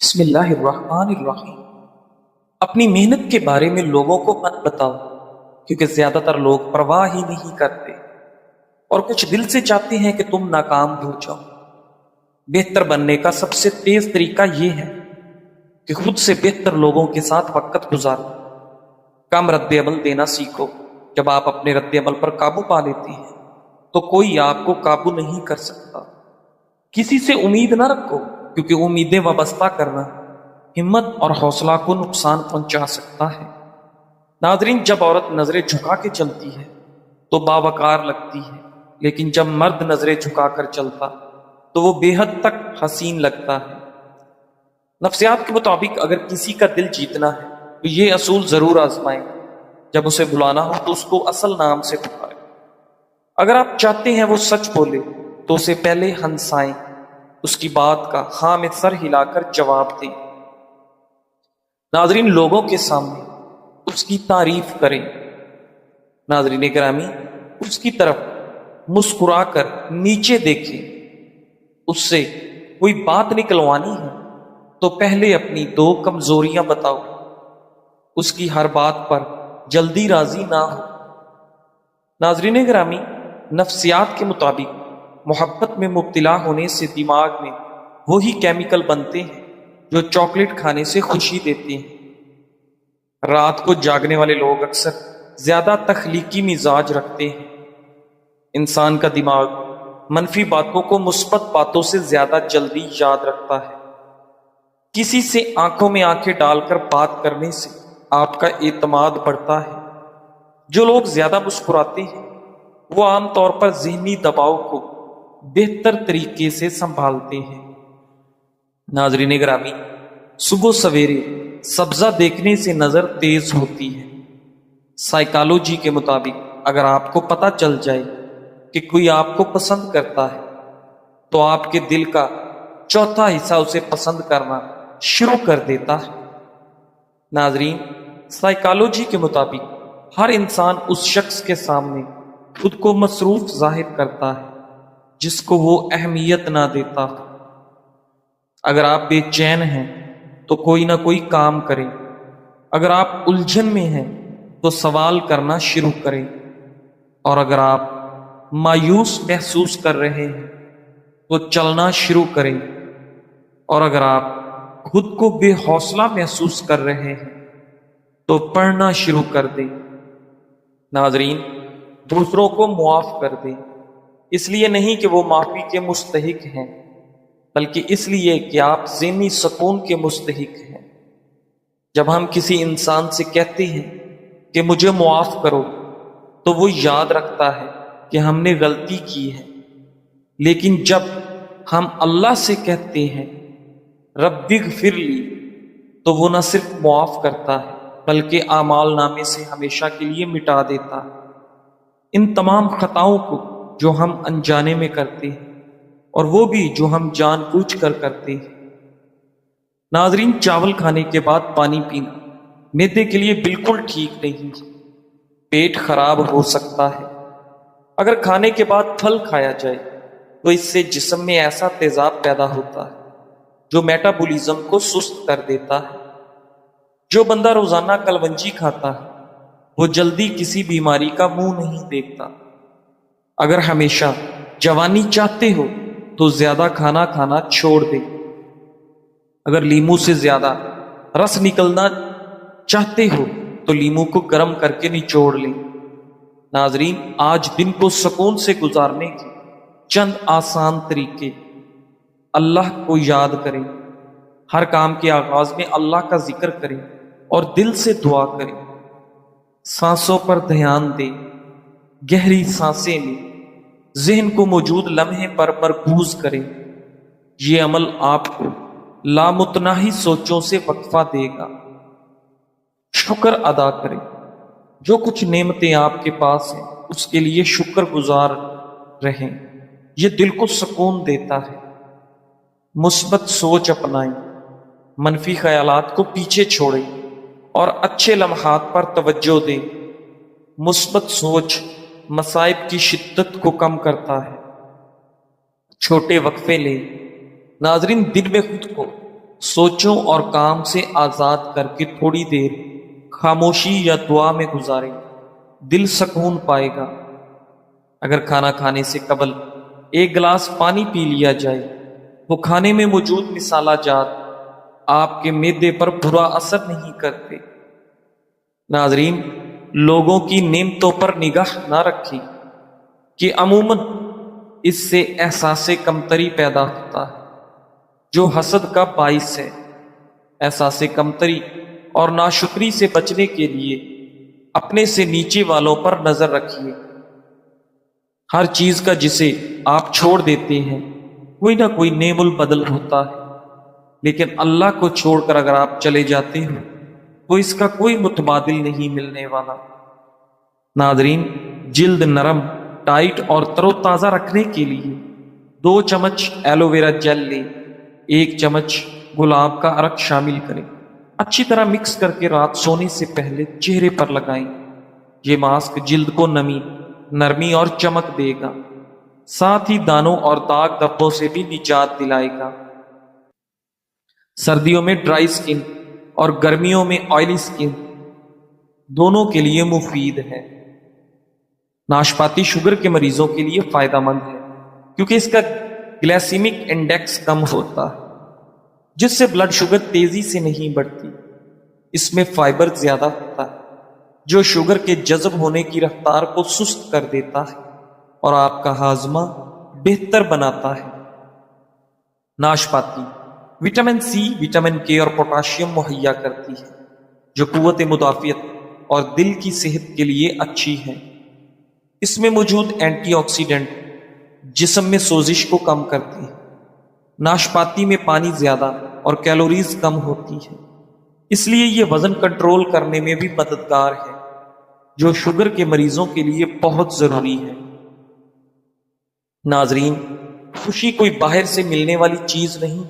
بسم اللہ الرحمن الرحیم۔ اپنی محنت کے بارے میں لوگوں کو مت بتاؤ، کیونکہ زیادہ تر لوگ پرواہ ہی نہیں کرتے اور کچھ دل سے چاہتے ہیں کہ تم ناکام ہو جاؤ۔ بہتر بننے کا سب سے تیز طریقہ یہ ہے کہ خود سے بہتر لوگوں کے ساتھ وقت گزارو۔ کم رد عمل دینا سیکھو۔ جب آپ اپنے رد عمل پر قابو پا لیتے ہیں تو کوئی آپ کو قابو نہیں کر سکتا۔ کسی سے امید نہ رکھو، کیونکہ امیدیں وابستہ کرنا ہمت اور حوصلہ کو نقصان پہنچا سکتا ہے۔ ناظرین، جب عورت نظریں جھکا کے چلتی ہے تو باوقار لگتی ہے، لیکن جب مرد نظریں جھکا کر چلتا تو وہ بے حد تک حسین لگتا ہے۔ نفسیات کے مطابق اگر کسی کا دل جیتنا ہے تو یہ اصول ضرور آزمائیں۔ جب اسے بلانا ہو تو اس کو اصل نام سے پکاریں۔ اگر آپ چاہتے ہیں وہ سچ بولے تو اسے پہلے ہنسائیں، اس کی بات کا ہاں میں سر ہلا کر جواب دیں۔ ناظرین، لوگوں کے سامنے اس کی تعریف کریں۔ ناظرین گرامی، اس کی طرف مسکرا کر نیچے دیکھیں۔ اس سے کوئی بات نکلوانی ہے تو پہلے اپنی دو کمزوریاں بتاؤ۔ اس کی ہر بات پر جلدی راضی نہ ہو۔ ناظرین گرامی، نفسیات کے مطابق محبت میں مبتلا ہونے سے دماغ میں وہی کیمیکل بنتے ہیں جو چاکلیٹ کھانے سے خوشی دیتے ہیں۔ رات کو جاگنے والے لوگ اکثر زیادہ تخلیقی مزاج رکھتے ہیں۔ انسان کا دماغ منفی باتوں کو مثبت باتوں سے زیادہ جلدی یاد رکھتا ہے۔ کسی سے آنکھوں میں آنکھیں ڈال کر بات کرنے سے آپ کا اعتماد بڑھتا ہے۔ جو لوگ زیادہ مسکراتے ہیں وہ عام طور پر ذہنی دباؤ کو بہتر طریقے سے سنبھالتے ہیں۔ ناظرین گرامی، صبح سویرے سبزہ دیکھنے سے نظر تیز ہوتی ہے۔ سائیکالوجی کے مطابق اگر آپ کو پتہ چل جائے کہ کوئی آپ کو پسند کرتا ہے تو آپ کے دل کا چوتھا حصہ اسے پسند کرنا شروع کر دیتا ہے۔ ناظرین، سائیکالوجی کے مطابق ہر انسان اس شخص کے سامنے خود کو مصروف ظاہر کرتا ہے جس کو وہ اہمیت نہ دیتا۔ اگر آپ بے چین ہیں تو کوئی نہ کوئی کام کریں۔ اگر آپ الجھن میں ہیں تو سوال کرنا شروع کریں، اور اگر آپ مایوس محسوس کر رہے ہیں تو چلنا شروع کریں، اور اگر آپ خود کو بے حوصلہ محسوس کر رہے ہیں تو پڑھنا شروع کر دیں۔ ناظرین، دوسروں کو معاف کر دیں، اس لیے نہیں کہ وہ معافی کے مستحق ہیں، بلکہ اس لیے کہ آپ ذہنی سکون کے مستحق ہیں۔ جب ہم کسی انسان سے کہتے ہیں کہ مجھے معاف کرو تو وہ یاد رکھتا ہے کہ ہم نے غلطی کی ہے، لیکن جب ہم اللہ سے کہتے ہیں رب اغفر لی تو وہ نہ صرف معاف کرتا ہے بلکہ اعمال نامے سے ہمیشہ کے لیے مٹا دیتا ہے۔ ان تمام خطاؤں کو جو ہم انجانے میں کرتے ہیں، اور وہ بھی جو ہم جان بوجھ کر کرتے ہیں۔ ناظرین، چاول کھانے کے بعد پانی پینا معدے کے لیے بالکل ٹھیک نہیں۔ پیٹ خراب ہو سکتا ہے۔ اگر کھانے کے بعد پھل کھایا جائے تو اس سے جسم میں ایسا تیزاب پیدا ہوتا ہے جو میٹابولزم کو سست کر دیتا ہے۔ جو بندہ روزانہ کلونجی کھاتا ہے وہ جلدی کسی بیماری کا منہ نہیں دیکھتا۔ اگر ہمیشہ جوانی چاہتے ہو تو زیادہ کھانا کھانا چھوڑ دیں۔ اگر لیمو سے زیادہ رس نکلنا چاہتے ہو تو لیمو کو گرم کر کے نچوڑ لیں۔ ناظرین، آج دن کو سکون سے گزارنے کے چند آسان طریقے۔ اللہ کو یاد کریں۔ ہر کام کے آغاز میں اللہ کا ذکر کریں اور دل سے دعا کریں۔ سانسوں پر دھیان دیں۔ گہری سانسیں لیں۔ ذہن کو موجود لمحے پر مرکوز کریں۔ یہ عمل آپ کو لامتناہی سوچوں سے وقفہ دے گا۔ شکر ادا کریں۔ جو کچھ نعمتیں آپ کے پاس ہیں اس کے لیے شکر گزار رہیں۔ یہ دل کو سکون دیتا ہے۔ مثبت سوچ اپنائیں۔ منفی خیالات کو پیچھے چھوڑیں اور اچھے لمحات پر توجہ دیں۔ مثبت سوچ مصائب کی شدت کو کم کرتا ہے۔ چھوٹے وقفے لیں۔ ناظرین، دن میں خود کو سوچوں اور کام سے آزاد کر کے تھوڑی دیر خاموشی یا دعا میں گزاریں، دل سکون پائے گا۔ اگر کھانا کھانے سے قبل ایک گلاس پانی پی لیا جائے، وہ کھانے میں موجود مصالحہ جات آپ کے معدے پر برا اثر نہیں کرتے۔ ناظرین، لوگوں کی نعمتوں پر نگاہ نہ رکھیں کہ عموماً اس سے احساس کمتری پیدا ہوتا ہے جو حسد کا باعث ہے۔ احساس کمتری اور ناشکری سے بچنے کے لیے اپنے سے نیچے والوں پر نظر رکھیے۔ ہر چیز کا جسے آپ چھوڑ دیتے ہیں کوئی نہ کوئی نعم البدل ہوتا ہے، لیکن اللہ کو چھوڑ کر اگر آپ چلے جاتے ہیں تو اس کا کوئی متبادل نہیں ملنے والا۔ ناظرین، جلد نرم، ٹائٹ اور تر و تازہ رکھنے کے لیے 2 چمچ ایلو ویرا جیل لیں، 1 چمچ گلاب کا عرق شامل کریں، اچھی طرح مکس کر کے رات سونے سے پہلے چہرے پر لگائیں۔ یہ ماسک جلد کو نمی، نرمی اور چمک دے گا، ساتھ ہی دانوں اور داغ دھبوں سے بھی نجات دلائے گا۔ سردیوں میں ڈرائی سکن اور گرمیوں میں آئلی سکن دونوں کے لیے مفید ہے۔ ناشپاتی شوگر کے مریضوں کے لیے فائدہ مند ہے کیونکہ اس کا گلیسیمک انڈیکس کم ہوتا ہے، جس سے بلڈ شوگر تیزی سے نہیں بڑھتی۔ اس میں فائبر زیادہ ہوتا ہے جو شوگر کے جذب ہونے کی رفتار کو سست کر دیتا ہے اور آپ کا ہاضمہ بہتر بناتا ہے۔ ناشپاتی وٹامن سی، وٹامن کے اور پوٹاشیم مہیا کرتی ہے جو قوت مدافعت اور دل کی صحت کے لیے اچھی ہے۔ اس میں موجود اینٹی آکسیڈنٹ جسم میں سوزش کو کم کرتے ہیں۔ ناشپاتی میں پانی زیادہ اور کیلوریز کم ہوتی ہے، اس لیے یہ وزن کنٹرول کرنے میں بھی مددگار ہے، جو شوگر کے مریضوں کے لیے بہت ضروری ہے۔ ناظرین، خوشی کوئی باہر سے ملنے والی چیز نہیں،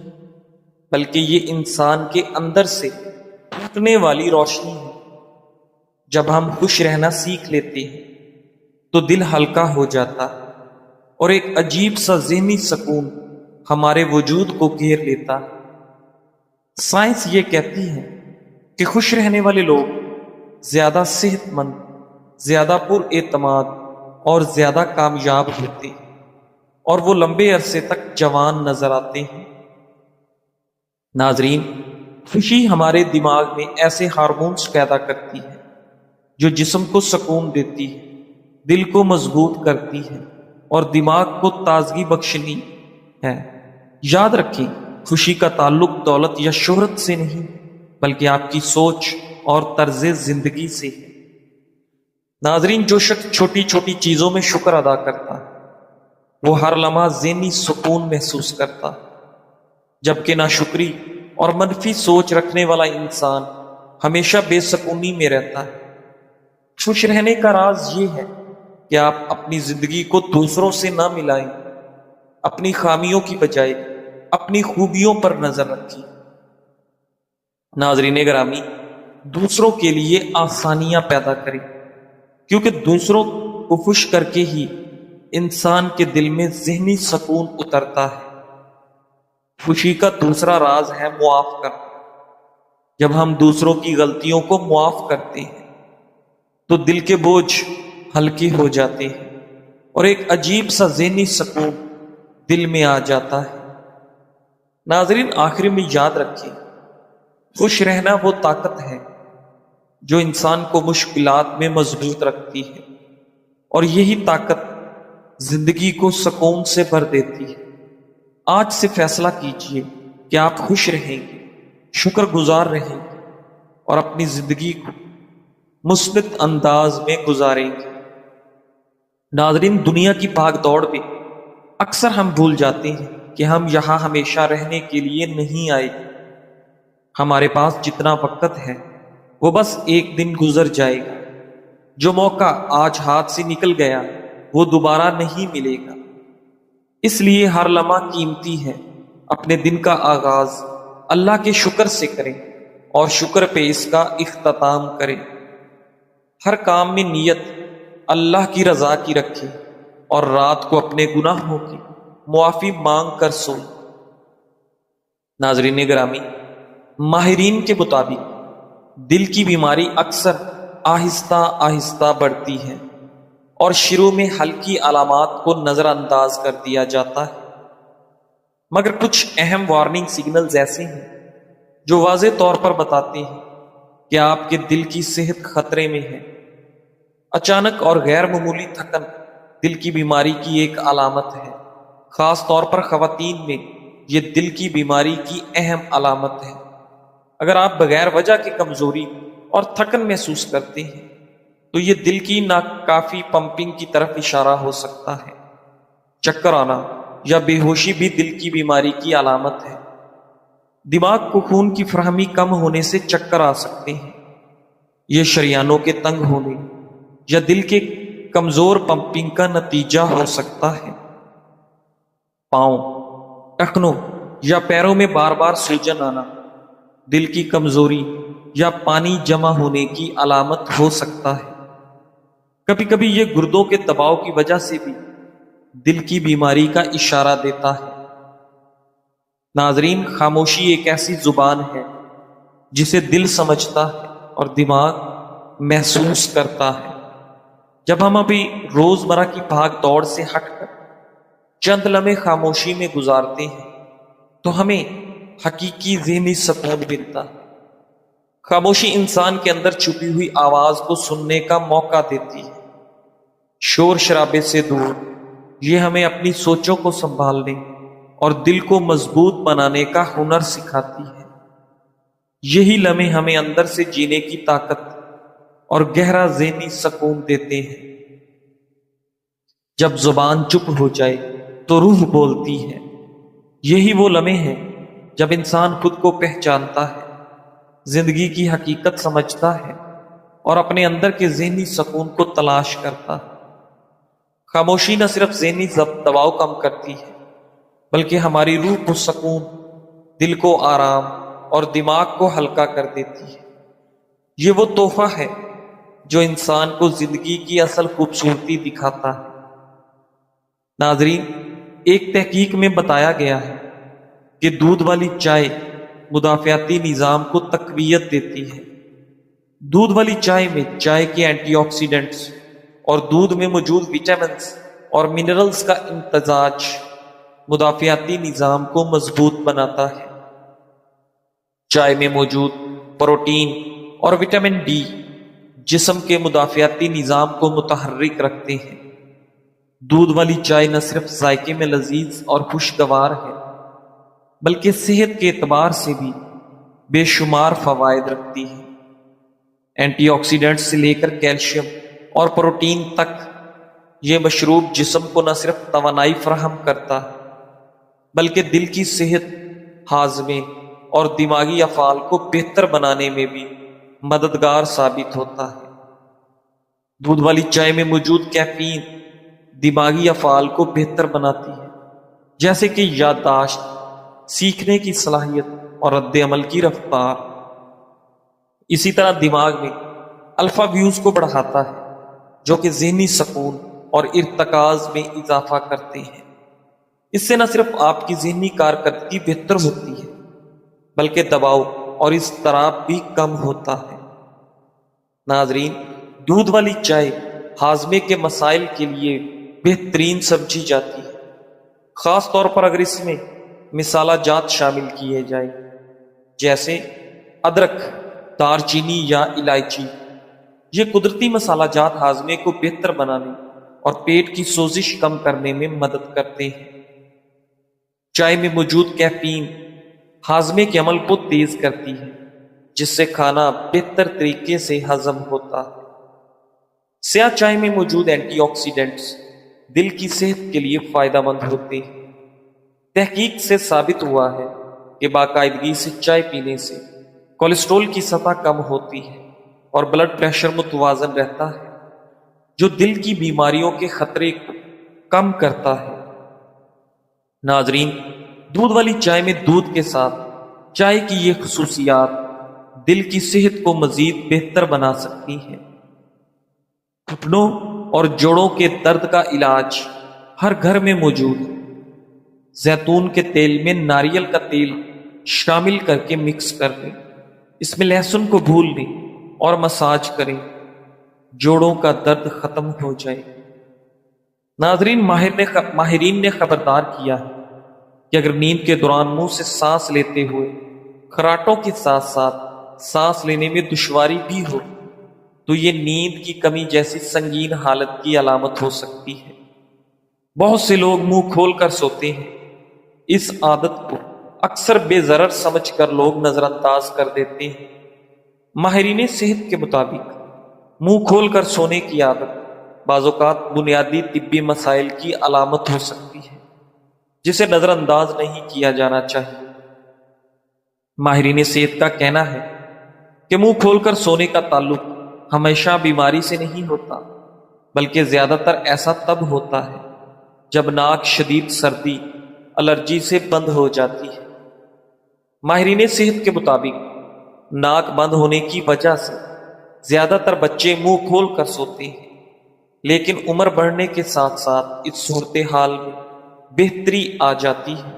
بلکہ یہ انسان کے اندر سے پھوٹنے والی روشنی ہے۔ جب ہم خوش رہنا سیکھ لیتے ہیں تو دل ہلکا ہو جاتا ہے اور ایک عجیب سا ذہنی سکون ہمارے وجود کو گھیر لیتا ہے۔ سائنس یہ کہتی ہے کہ خوش رہنے والے لوگ زیادہ صحت مند، زیادہ پر اعتماد اور زیادہ کامیاب ہوتے ہیں، اور وہ لمبے عرصے تک جوان نظر آتے ہیں۔ ناظرین، خوشی ہمارے دماغ میں ایسے ہارمونز پیدا کرتی ہے جو جسم کو سکون دیتی ہے، دل کو مضبوط کرتی ہے اور دماغ کو تازگی بخشنی ہے۔ یاد رکھیں، خوشی کا تعلق دولت یا شہرت سے نہیں، بلکہ آپ کی سوچ اور طرز زندگی سے ہے۔ ناظرین، جو شخص چھوٹی چھوٹی چیزوں میں شکر ادا کرتا ہے وہ ہر لمحہ ذہنی سکون محسوس کرتا ہے، جبکہ ناشکری اور منفی سوچ رکھنے والا انسان ہمیشہ بے سکونی میں رہتا ہے۔ خوش رہنے کا راز یہ ہے کہ آپ اپنی زندگی کو دوسروں سے نہ ملائیں، اپنی خامیوں کی بجائے اپنی خوبیوں پر نظر رکھیں۔ ناظرین گرامی، دوسروں کے لیے آسانیاں پیدا کریں، کیونکہ دوسروں کو خوش کر کے ہی انسان کے دل میں ذہنی سکون اترتا ہے۔ خوشی کا دوسرا راز ہے معاف کرنا۔ جب ہم دوسروں کی غلطیوں کو معاف کرتے ہیں تو دل کے بوجھ ہلکے ہو جاتے ہیں اور ایک عجیب سا ذہنی سکون دل میں آ جاتا ہے۔ ناظرین، آخر میں یاد رکھیں، خوش رہنا وہ طاقت ہے جو انسان کو مشکلات میں مضبوط رکھتی ہے، اور یہی طاقت زندگی کو سکون سے بھر دیتی ہے۔ آج سے فیصلہ کیجیے کہ آپ خوش رہیں گے، شکر گزار رہیں گے اور اپنی زندگی کو مثبت انداز میں گزاریں گے۔ ناظرین، دنیا کی بھاگ دوڑ میں اکثر ہم بھول جاتے ہیں کہ ہم یہاں ہمیشہ رہنے کے لیے نہیں آئے۔ ہمارے پاس جتنا وقت ہے وہ بس ایک دن گزر جائے گا۔ جو موقع آج ہاتھ سے نکل گیا وہ دوبارہ نہیں ملے گا، اس لیے ہر لمحہ قیمتی ہے۔ اپنے دن کا آغاز اللہ کے شکر سے کریں اور شکر پہ اس کا اختتام کریں۔ ہر کام میں نیت اللہ کی رضا کی رکھیں اور رات کو اپنے گناہوں کی معافی مانگ کر سوئیں۔ ناظرین گرامی، ماہرین کے مطابق دل کی بیماری اکثر آہستہ آہستہ بڑھتی ہے اور شروع میں ہلکی علامات کو نظر انداز کر دیا جاتا ہے، مگر کچھ اہم وارننگ سگنلز ایسے ہیں جو واضح طور پر بتاتے ہیں کہ آپ کے دل کی صحت خطرے میں ہے۔ اچانک اور غیر معمولی تھکن دل کی بیماری کی ایک علامت ہے، خاص طور پر خواتین میں یہ دل کی بیماری کی اہم علامت ہے۔ اگر آپ بغیر وجہ کی کمزوری اور تھکن محسوس کرتے ہیں تو یہ دل کی ناکافی پمپنگ کی طرف اشارہ ہو سکتا ہے۔ چکر آنا یا بے ہوشی بھی دل کی بیماری کی علامت ہے۔ دماغ کو خون کی فراہمی کم ہونے سے چکر آ سکتے ہیں۔ یہ شریانوں کے تنگ ہونے یا دل کے کمزور پمپنگ کا نتیجہ ہو سکتا ہے۔ پاؤں، ٹخنوں یا پیروں میں بار بار سوجن آنا دل کی کمزوری یا پانی جمع ہونے کی علامت ہو سکتا ہے۔ کبھی کبھی یہ گردوں کے دباؤ کی وجہ سے بھی دل کی بیماری کا اشارہ دیتا ہے۔ ناظرین، خاموشی ایک ایسی زبان ہے جسے دل سمجھتا ہے اور دماغ محسوس کرتا ہے۔ جب ہم ابھی روزمرہ کی بھاگ دوڑ سے ہٹ کر چند لمحے خاموشی میں گزارتے ہیں تو ہمیں حقیقی ذہنی سکون ملتا ہے۔ خاموشی انسان کے اندر چھپی ہوئی آواز کو سننے کا موقع دیتی ہے۔ شور شرابے سے دور یہ ہمیں اپنی سوچوں کو سنبھالنے اور دل کو مضبوط بنانے کا ہنر سکھاتی ہے۔ یہی لمحے ہمیں اندر سے جینے کی طاقت اور گہرا ذہنی سکون دیتے ہیں۔ جب زبان چپ ہو جائے تو روح بولتی ہے۔ یہی وہ لمحے ہیں جب انسان خود کو پہچانتا ہے، زندگی کی حقیقت سمجھتا ہے اور اپنے اندر کے ذہنی سکون کو تلاش کرتا ہے۔ خاموشی نہ صرف ذہنی دباؤ کم کرتی ہے بلکہ ہماری روح کو سکون، دل کو آرام اور دماغ کو ہلکا کر دیتی ہے۔ یہ وہ تحفہ ہے جو انسان کو زندگی کی اصل خوبصورتی دکھاتا ہے۔ ناظرین، ایک تحقیق میں بتایا گیا ہے کہ دودھ والی چائے مدافعتی نظام کو تقویت دیتی ہے۔ دودھ والی چائے میں چائے کے اینٹی آکسیڈنٹس اور دودھ میں موجود وٹامنز اور منرلز کا امتزاج مدافعتی نظام کو مضبوط بناتا ہے۔ چائے میں موجود پروٹین اور وٹامن ڈی جسم کے مدافعتی نظام کو متحرک رکھتے ہیں۔ دودھ والی چائے نہ صرف ذائقے میں لذیذ اور خوشگوار ہے بلکہ صحت کے اعتبار سے بھی بے شمار فوائد رکھتی ہے۔ اینٹی آکسیڈنٹ سے لے کر کیلشیم اور پروٹین تک یہ مشروب جسم کو نہ صرف توانائی فراہم کرتا ہے بلکہ دل کی صحت، ہاضمے اور دماغی افعال کو بہتر بنانے میں بھی مددگار ثابت ہوتا ہے۔ دودھ والی چائے میں موجود کیفین دماغی افعال کو بہتر بناتی ہے، جیسے کہ یادداشت، سیکھنے کی صلاحیت اور رد عمل کی رفتار۔ اسی طرح دماغ میں الفا ویوز کو بڑھاتا ہے جو کہ ذہنی سکون اور ارتکاز میں اضافہ کرتے ہیں۔ اس سے نہ صرف آپ کی ذہنی کارکردگی بہتر ہوتی ہے بلکہ دباؤ اور اضطراب بھی کم ہوتا ہے۔ ناظرین، دودھ والی چائے ہاضمے کے مسائل کے لیے بہترین سمجھی جاتی ہے، خاص طور پر اگر اس میں مصالحہ جات شامل کیے جائیں جیسے ادرک، دار چینی یا الائچی۔ یہ قدرتی مصالحہ جات ہاضمے کو بہتر بنانے اور پیٹ کی سوزش کم کرنے میں مدد کرتے ہیں۔ چائے میں موجود کیفین ہاضمے کے عمل کو تیز کرتی ہے جس سے کھانا بہتر طریقے سے ہضم ہوتا ہے۔ سیاہ چائے میں موجود اینٹی آکسیڈنٹس دل کی صحت کے لیے فائدہ مند ہوتے ہیں۔ تحقیق سے ثابت ہوا ہے کہ باقاعدگی سے چائے پینے سے کولیسٹرول کی سطح کم ہوتی ہے اور بلڈ پریشر متوازن رہتا ہے، جو دل کی بیماریوں کے خطرے کو کم کرتا ہے۔ ناظرین، دودھ والی چائے میں دودھ کے ساتھ چائے کی یہ خصوصیات دل کی صحت کو مزید بہتر بنا سکتی ہیں۔ گھٹنوں اور جوڑوں کے درد کا علاج ہر گھر میں موجود ہے۔ زیتون کے تیل میں ناریل کا تیل شامل کر کے مکس کر لیں۔ اس میں لہسن کو بھون لیں اور مساج کریں، جوڑوں کا درد ختم ہو جائے۔ ناظرین، ماہرین نے خبردار کیا ہے کہ اگر نیند کے دوران منہ سے سانس لیتے ہوئے خراٹوں کے ساتھ ساتھ سانس لینے میں دشواری بھی ہو تو یہ نیند کی کمی جیسی سنگین حالت کی علامت ہو سکتی ہے۔ بہت سے لوگ منہ کھول کر سوتے ہیں۔ اس عادت کو اکثر بے ضرر سمجھ کر لوگ نظر انداز کر دیتے ہیں۔ ماہرین صحت کے مطابق منہ کھول کر سونے کی عادت بعض اوقات بنیادی طبی مسائل کی علامت ہو سکتی ہے، جسے نظر انداز نہیں کیا جانا چاہیے۔ ماہرین صحت کا کہنا ہے کہ منہ کھول کر سونے کا تعلق ہمیشہ بیماری سے نہیں ہوتا، بلکہ زیادہ تر ایسا تب ہوتا ہے جب ناک شدید سردی، الرجی سے بند ہو جاتی ہے۔ ماہرین صحت کے مطابق ناک بند ہونے کی وجہ سے زیادہ تر بچے منہ کھول کر سوتے ہیں، لیکن عمر بڑھنے کے ساتھ ساتھ اس صورتحال میں بہتری آ جاتی ہے۔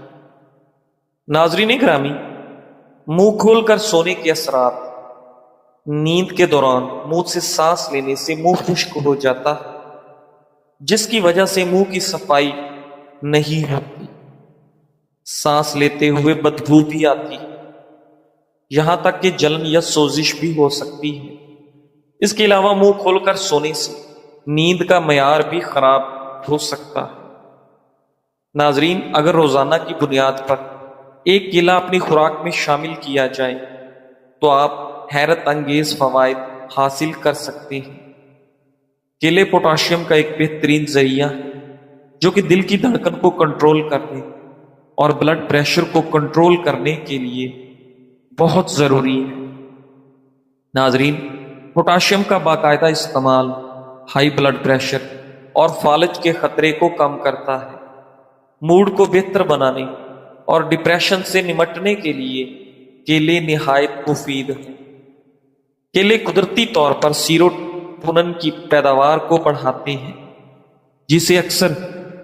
ناظرین گرامی، منہ کھول کر سونے کے اثرات: نیند کے دوران منہ سے سانس لینے سے منہ خشک ہو جاتا ہے، جس کی وجہ سے منہ کی صفائی نہیں ہوتی۔ سانس لیتے ہوئے بدبو بھی آتی ہے، یہاں تک کہ جلن یا سوزش بھی ہو سکتی ہے۔ اس کے علاوہ منہ کھول کر سونے سے نیند کا معیار بھی خراب ہو سکتا ہے۔ ناظرین، اگر روزانہ کی بنیاد پر ایک کیلا اپنی خوراک میں شامل کیا جائے تو آپ حیرت انگیز فوائد حاصل کر سکتے ہیں۔ کیلے پوٹاشیم کا ایک بہترین ذریعہ ہے جو کہ دل کی دھڑکن کو کنٹرول کرنے اور بلڈ پریشر کو کنٹرول کرنے کے لیے بہت ضروری ہے۔ ناظرین، پوٹاشیم کا باقاعدہ استعمال ہائی بلڈ پریشر اور فالج کے خطرے کو کم کرتا ہے، موڈ کو بہتر بنانے اور ڈپریشن سے نمٹنے کے لیے کیلے نہایت مفید ہیں۔ کیلے قدرتی طور پر سیروٹونن کی پیداوار کو بڑھاتے ہیں، جسے اکثر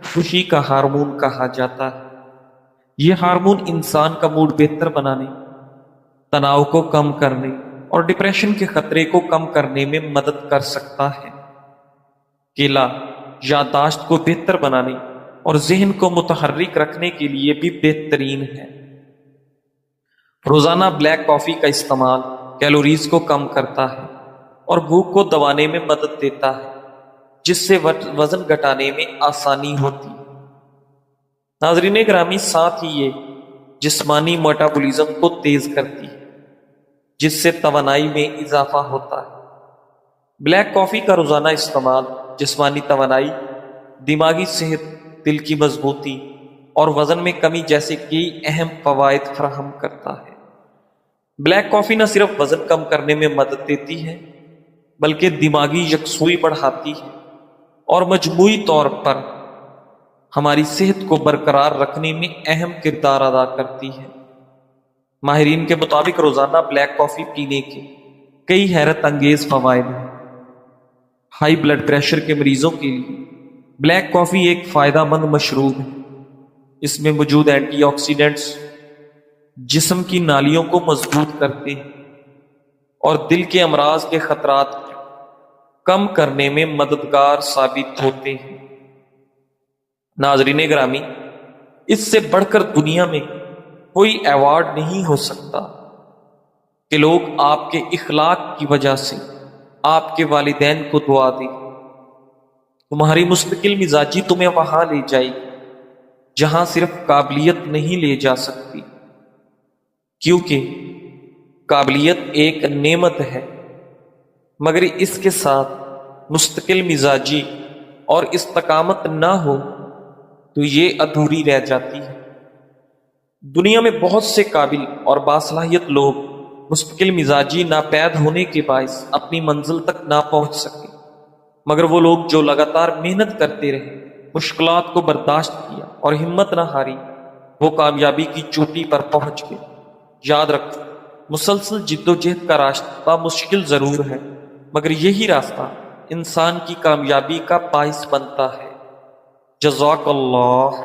خوشی کا ہارمون کہا جاتا ہے۔ یہ ہارمون انسان کا موڈ بہتر بنانے، تناؤ کو کم کرنے اور ڈپریشن کے خطرے کو کم کرنے میں مدد کر سکتا ہے۔ کیلا یادداشت کو بہتر بنانے اور ذہن کو متحرک رکھنے کے لیے بھی بہترین ہے۔ روزانہ بلیک کافی کا استعمال کیلوریز کو کم کرتا ہے اور بھوک کو دبانے میں مدد دیتا ہے، جس سے وزن گھٹانے میں آسانی ہوتی ہے۔ ناظرین گرامی، ساتھ ہی یہ جسمانی میٹابولزم کو تیز کرتی ہے، جس سے توانائی میں اضافہ ہوتا ہے۔ بلیک کافی کا روزانہ استعمال جسمانی توانائی، دماغی صحت، دل کی مضبوطی اور وزن میں کمی جیسے کئی اہم فوائد فراہم کرتا ہے۔ بلیک کافی نہ صرف وزن کم کرنے میں مدد دیتی ہے، بلکہ دماغی یکسوئی بڑھاتی ہے اور مجموعی طور پر ہماری صحت کو برقرار رکھنے میں اہم کردار ادا کرتی ہے۔ ماہرین کے مطابق روزانہ بلیک کافی پینے کے کئی حیرت انگیز فوائد ہیں۔ ہائی بلڈ پریشر کے مریضوں کے لیے بلیک کافی ایک فائدہ مند مشروب ہے۔ اس میں موجود اینٹی آکسیڈنٹس جسم کی نالیوں کو مضبوط کرتے ہیں اور دل کے امراض کے خطرات کم کرنے میں مددگار ثابت ہوتے ہیں۔ ناظرین گرامی، اس سے بڑھ کر دنیا میں کوئی ایوارڈ نہیں ہو سکتا کہ لوگ آپ کے اخلاق کی وجہ سے آپ کے والدین کو دعا دیں۔ تمہاری مستقل مزاجی تمہیں وہاں لے جائے گی جہاں صرف قابلیت نہیں لے جا سکتی، کیونکہ قابلیت ایک نعمت ہے، مگر اس کے ساتھ مستقل مزاجی اور استقامت نہ ہو تو یہ ادھوری رہ جاتی ہے۔ دنیا میں بہت سے قابل اور باصلاحیت لوگ مستقل مزاجی ناپید ہونے کے باعث اپنی منزل تک نہ پہنچ سکے، مگر وہ لوگ جو لگاتار محنت کرتے رہے، مشکلات کو برداشت کیا اور ہمت نہ ہاری، وہ کامیابی کی چوٹی پر پہنچ گئے۔ یاد رکھو، مسلسل جد و جہد کا راستہ مشکل ضرور ہے، مگر یہی راستہ انسان کی کامیابی کا باعث بنتا ہے۔ جزاک اللہ۔